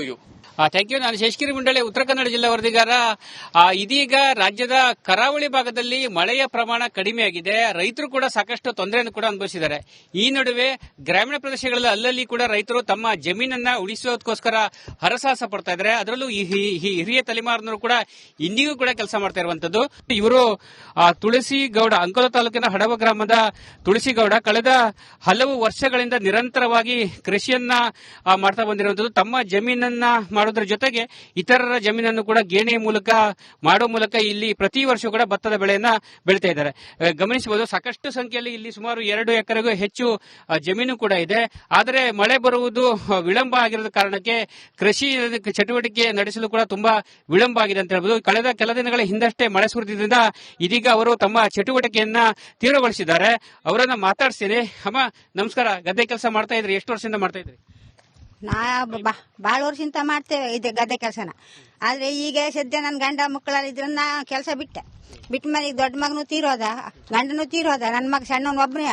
To you. Thank you. ನಾನು ಶೇಷಗಿರಿ ಮುಂಡಳೆ, ಉತ್ತರ ಕನ್ನಡ ಜಿಲ್ಲಾ ವರದಿಗಾರ. ಇದೀಗ ರಾಜ್ಯದ ಕರಾವಳಿ ಭಾಗದಲ್ಲಿ ಮಳೆಯ ಪ್ರಮಾಣ ಕಡಿಮೆಯಾಗಿದೆ. ರೈತರು ಕೂಡ ಸಾಕಷ್ಟು ತೊಂದರೆಯನ್ನು ಕೂಡ ಅನುಭವಿಸಿದ್ದಾರೆ. ಈ ನಡುವೆ ಗ್ರಾಮೀಣ ಪ್ರದೇಶಗಳಲ್ಲಿ ಅಲ್ಲಲ್ಲಿ ಕೂಡ ರೈತರು ತಮ್ಮ ಜಮೀನನ್ನ ಉಳಿಸೋದಕ್ಕೋಸ್ಕರ ಹರಸಾಹಸ ಪಡ್ತಾ ಇದ್ದಾರೆ. ಅದರಲ್ಲೂ ಈ ಹಿರಿಯ ತಲೆಮಾರಿನವರು ಕೂಡ ಇಂದಿಗೂ ಕೂಡ ಕೆಲಸ ಮಾಡ್ತಾ ಇರುವಂತದ್ದು. ಇವರು ತುಳಸಿಗೌಡ, ಅಂಕೋಲ ತಾಲೂಕಿನ ಹಡವ ಗ್ರಾಮದ ತುಳಸಿಗೌಡ ಕಳೆದ ಹಲವು ವರ್ಷಗಳಿಂದ ನಿರಂತರವಾಗಿ ಕೃಷಿಯನ್ನ ಮಾಡ್ತಾ ಬಂದಿರುವಂತದ್ದು. ತಮ್ಮ ಜಮೀನನ್ನ ಮಾಡೋದ್ರ ಜೊತೆಗೆ ಇತರರ ಜಮೀನನ್ನು ಕೂಡ ಗೇಣಿ ಮೂಲಕ ಮಾಡೋ ಮೂಲಕ ಇಲ್ಲಿ ಪ್ರತಿ ವರ್ಷ ಕೂಡ ಭತ್ತದ ಬೆಳೆಯನ್ನ ಬೆಳೀತಾ ಇದ್ದಾರೆ. ಗಮನಿಸಬಹುದು, ಸಾಕಷ್ಟು ಸಂಖ್ಯೆಯಲ್ಲಿ ಇಲ್ಲಿ ಸುಮಾರು 2 ಎಕರೆಗೂ ಹೆಚ್ಚು ಜಮೀನು ಕೂಡ ಇದೆ. ಆದರೆ ಮಳೆ ಬರುವುದು ವಿಳಂಬ ಆಗಿರೋದ ಕಾರಣಕ್ಕೆ ಕೃಷಿ ಚಟುವಟಿಕೆ ನಡೆಸಲು ಕೂಡ ತುಂಬಾ ವಿಳಂಬ ಆಗಿದೆ ಅಂತ ಹೇಳ್ಬೋದು. ಕಳೆದ ಕೆಲ ದಿನಗಳ ಹಿಂದಷ್ಟೇ ಮಳೆ ಸುರಿದಿದ್ದರಿಂದ ಇದೀಗ ಅವರು ತಮ್ಮ ಚಟುವಟಿಕೆಯನ್ನ ತೀವ್ರಗೊಳಿಸಿದ್ದಾರೆ. ಅವರನ್ನ ಮಾತಾಡ್ತೀನಿ. ಅಮ್ಮ ನಮಸ್ಕಾರ. ಗದ್ದೆ ಕೆಲಸ ಮಾಡ್ತಾ ಇದ್ರಿ, ಎಷ್ಟು ವರ್ಷದಿಂದ ಮಾಡ್ತಾ ಇದ್ರಿ? ನಾ ಭಾಳ ವರ್ಷದಿಂದ ಮಾಡ್ತೇವೆ ಇದೆ ಗದ್ದೆ ಕೆಲಸನ. ಆದ್ರೆ ಈಗ ಸದ್ಯ ನನ್ನ ಗಂಡ ಮಕ್ಕಳಿದ್ರ ನಾ ಕೆಲಸ ಬಿಟ್ಟ ಮೇಲೆ ದೊಡ್ಡ ಮಗನು ತೀರೋದ, ಗಂಡನು ತೀರೋದ, ನನ್ನ ಮಗ ಸಣ್ಣವನು ಒಬ್ಬನೇ.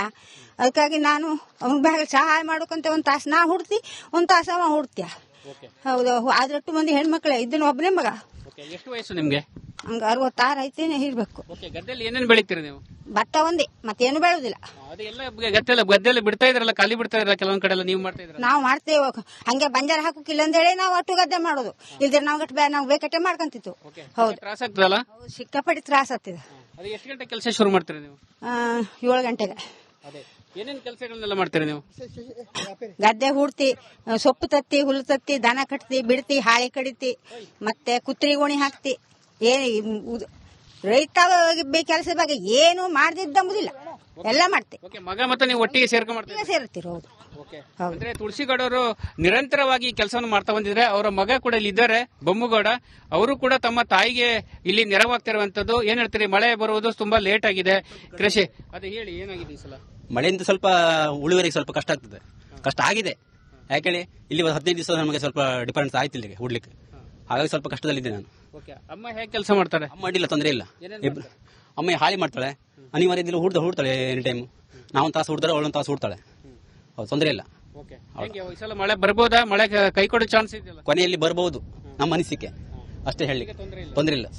ಅದಕ್ಕಾಗಿ ನಾನು ಅವ್ನ ಬ್ಯಾಗ ಸಹಾಯ ಮಾಡೋಕಂತ ಒಂದ್ ತಾಸು ನಾ ಹುಡ್ತಿ, ಒಂದ್ ತಾಸು ಅವ ಹುಡ್ತೀಯ. ಹೌದು, ಆದ್ರಷ್ಟು ಮಂದಿ ಹೆಣ್ಮಕ್ಳೆ, ಇದನ್ನ ಒಬ್ಬನೇ ಮಗ. ಎಷ್ಟು ವಯಸ್ಸು ನಿಮ್ಗೆ? ಹಂಗ 66 ಐತೇನೆ ಇರ್ಬೇಕು. ಗದ್ದೆಯಲ್ಲಿ ಏನೇನು ಬೆಳಿತೀರಿ ನೀವು? ಭತ್ತ ಒಂದೇ, ಮತ್ತೇನು ಬೆಳುದಿಲ್ಲ. ಗದ್ದೆಲ್ಲ ಬಿಡ್ತಾ ಇದ್ರಲ್ಲ, ಖಾಲಿ ಬಿಡ್ತಾ ಇದ್ರಲ್ಲ ಕೆಲವೊಂದ್ ಕಡೆ ಎಲ್ಲ, ನೀವು ಮಾಡ್ತಾ ಇದ್ರ? ನಾವು ಮಾಡ್ತೇವೆ. ಹಂಗೆ ಬಂಜಾರ ಹಾಕೋಕಿಲ್ಲ ಅಂತೇಳಿ ನಾವು ಒಟ್ಟು ಗದ್ದೆ ಮಾಡೋದು. ಇಲ್ದ್ರೆ ನಾವು ಬೇಕಟ್ಟೆ ಮಾಡ್ಕೊಂತಿತ್ತು. ಹೌದು, ತ್ರಾಸ ಆಗ್ತದಲ್ಲ? ಸಿಕ್ಕಾಪಟ್ಟಿ ತ್ರಾಸ ಆಗ್ತಿದೆ. ಎಷ್ಟು ಗಂಟೆ ಕೆಲಸ ಶುರು ಮಾಡ್ತೀರಿ ನೀವು? 7 ಗಂಟೆಗೆ. ಏನೇನು ಕೆಲಸಗಳನ್ನೆಲ್ಲ ಮಾಡ್ತೀರಿ ನೀವು? ಗದ್ದೆ ಹೂಡ್ತಿ, ಸೊಪ್ಪು ತತ್ತಿ, ಹುಲ್ಲು ತತ್ತಿ, ದನ ಕಟ್ತಿ, ಬಿಡ್ತಿ, ಹಾಳೆ ಕಡಿತಿ, ಮತ್ತೆ ಕುತ್ರಿ ಗೋಣಿ ಹಾಕ್ತಿ. ರೈತ ಕೆಲಸದ ಬಗ್ಗೆ ಏನು ಮಾಡ್ದಿದ್ದಂಬುದಿಲ್ಲ, ಎಲ್ಲ ಮಾಡ್ತೇವೆ. ಮಗ ಮತ್ತೆ ನೀವು ಒಟ್ಟಿಗೆ ಸೇರ್ತೀರಿ? ಹೌದು. ಅಂದ್ರೆ ತುಳಸಿಗೌಡ ಅವರು ನಿರಂತರವಾಗಿ ಕೆಲಸವನ್ನು ಮಾಡ್ತಾ ಬಂದಿದ್ರೆ, ಅವರ ಮಗ ಕೂಡ ಇಲ್ಲಿ ಇದ್ದಾರೆ, ಬೊಮ್ಮಗೌಡ. ಅವರು ಕೂಡ ತಮ್ಮ ತಾಯಿಗೆ ಇಲ್ಲಿ ನೆರವಾಗ್ತಿರುವಂತದ್ದು. ಏನ್ ಹೇಳ್ತೀರಿ? ಮಳೆ ಬರುವುದು ತುಂಬಾ ಲೇಟ್ ಆಗಿದೆ ಕೃಷಿ, ಅದೇ ಹೇಳಿ ಏನಾಗಿದೆ ಈ ಸಲ? ಮಳೆಯಿಂದ ಸ್ವಲ್ಪ ಉಳುವರಿಗೆ ಸ್ವಲ್ಪ ಕಷ್ಟ ಆಗ್ತದೆ, ಕಷ್ಟ ಆಗಿದೆ. ಯಾಕೇಳಿ ಇಲ್ಲಿ 15 ದಿವಸ ನಮಗೆ ಸ್ವಲ್ಪ ಡಿಫರೆನ್ಸ್ ಆಯ್ತು ಇಲ್ಲಿಗೆ ಹುಡ್ಲಿಕ್ಕೆ, ಹಾಗಾಗಿ ಸ್ವಲ್ಪ ಕಷ್ಟದಲ್ಲಿದ್ದೆ ನಾನು. ಅಮ್ಮ ಹೇಗೆ ಕೆಲಸ ಮಾಡ್ತಾರೆ? ಅಮ್ಮ ಅಡ್ಡಿಲ್ಲ, ತೊಂದರೆ ಇಲ್ಲ. ಅಮ್ಮ ಹಾಳಿ ಮಾಡ್ತಾಳೆ, ಅನಿವಾರ್ಯದಲ್ಲಿ ಹೂಡ್ತಾಳೆ ಎನಿ ಟೈಮ್. ನಾವೊಂದು ತಾಸು ಹುಡ್ತಾರೆ, ಅವಳೊಂದು ತಾಸು ಹುಡ್ತಾಳೆ. ಹೌದು, ತೊಂದರೆ ಇಲ್ಲ. ಈ ಸಲ ಮಳೆ ಬರ್ಬೋದಾ? ಮಳೆ ಕೈ ಕೊಡೋ ಚಾನ್ಸ್ ಇದೆಯಲ್ಲ? ಕೊನೆಯಲ್ಲಿ ಬರಬಹುದು ನಮ್ಮ ಅನಿಸಿಕೆ, ಅಷ್ಟೇ ಹೇಳಿ, ತೊಂದರೆ ಇಲ್ಲ.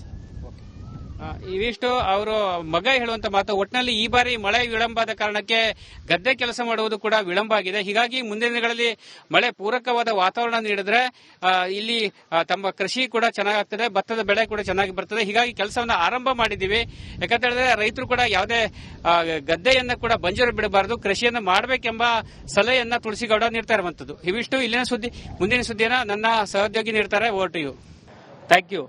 ಇವಿಷ್ಟು ಅವರು ಮಗ ಹೇಳುವಂತ ಮಾತು. ಒಟ್ಟಿನಲ್ಲಿ ಈ ಬಾರಿ ಮಳೆ ವಿಳಂಬದ ಕಾರಣಕ್ಕೆ ಗದ್ದೆ ಕೆಲಸ ಮಾಡುವುದು ಕೂಡ ವಿಳಂಬ ಆಗಿದೆ. ಹೀಗಾಗಿ ಮುಂದಿನ ದಿನಗಳಲ್ಲಿ ಮಳೆ ಪೂರಕವಾದ ವಾತಾವರಣ ನೀಡಿದ್ರೆ ಇಲ್ಲಿ ತಮ್ಮ ಕೃಷಿ ಕೂಡ ಚೆನ್ನಾಗಾಗ್ತದೆ, ಭತ್ತದ ಬೆಳೆ ಕೂಡ ಚೆನ್ನಾಗಿ ಬರ್ತದೆ. ಹೀಗಾಗಿ ಕೆಲಸವನ್ನ ಆರಂಭ ಮಾಡಿದ್ದೀವಿ. ಯಾಕಂತ ಹೇಳಿದ್ರೆ ರೈತರು ಕೂಡ ಯಾವುದೇ ಗದ್ದೆಯನ್ನ ಕೂಡ ಬಂಜರು ಬಿಡಬಾರದು, ಕೃಷಿಯನ್ನ ಮಾಡಬೇಕೆಂಬ ಸಲಹೆಯನ್ನ ತುಳಸಿಗೌಡ ನೀಡ್ತಾ ಇರುವಂತದ್ದು. ಇವಿಷ್ಟು ಇಲ್ಲಿನ ಸುದ್ದಿ. ಮುಂದಿನ ಸುದ್ದಿಯನ್ನ ನನ್ನ ಸಹೋದ್ಯೋಗಿ ನೀಡ್ತಾರೆ. Over to you. Thank you.